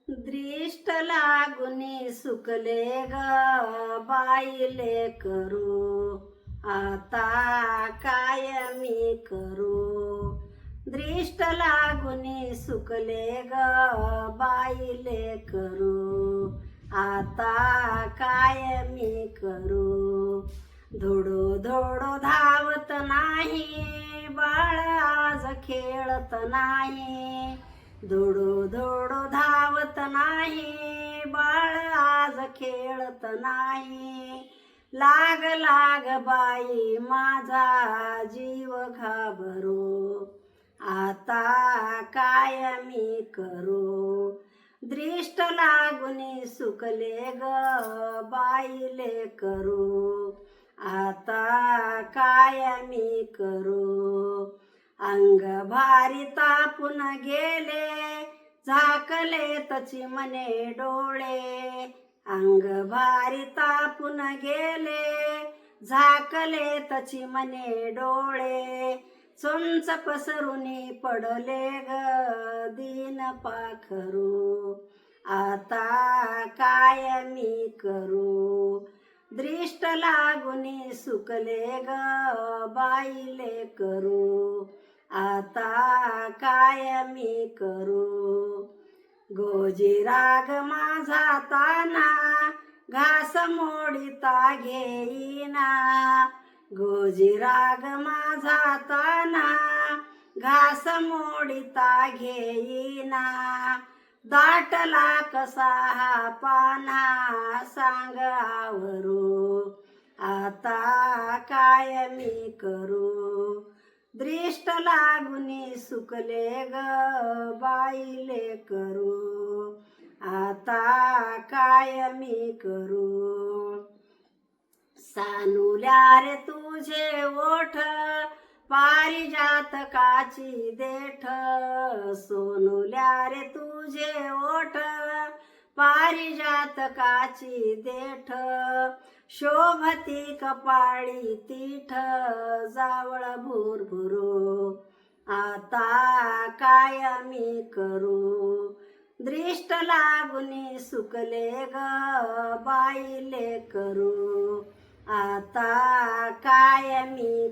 दृष्ट लागुनी सुकले ग बाईले करू, आता काय मी करू. दृष्ट लागुनी सुकले ग बाईले करू, आता काय मी करू. धोडो धोडो धावत नाही बाळ आज खेळत नाही. धोडो धोडो धावत नाही बाळ आज खेळत नाही. लाग लाग बाई माझा जीव घाबरो, आता काय मी करू. दृष्ट लागुनी सुकले ग बाईले करू, आता काय मी करू. अंग भारी तापून गेले झाकले तची मने डोळे. अंग भारी तापून गेले झाकले तची मने डोळे. चुंच पसरुनी पडले ग दीन पाखरू, आता काय मी करू. दृष्ट लागुनी सुकले ग बाईले करू, आता काय मी करू. गोजी राग माझा ताना घास मोडिता घेईना. गोजी राग माझा ताना घास मोडिता घेईना. दाटला कसा हा पाना सांग आवरू, आता काय मी करू. दृष्ट लागुनी सुकले ग बाईले करू, आता काय मी करू. सानुल्या रे तुझे ओठ पारिजातकाची देठ. सोनुल्या रे तुझे ओठ पारिजातकाची देठ. शोभती कपाळी तीठ जावळ भुरभुरो, आता काय मी करू. दृष्ट लागुनी सुकले ग बाईले करू, आता काय मी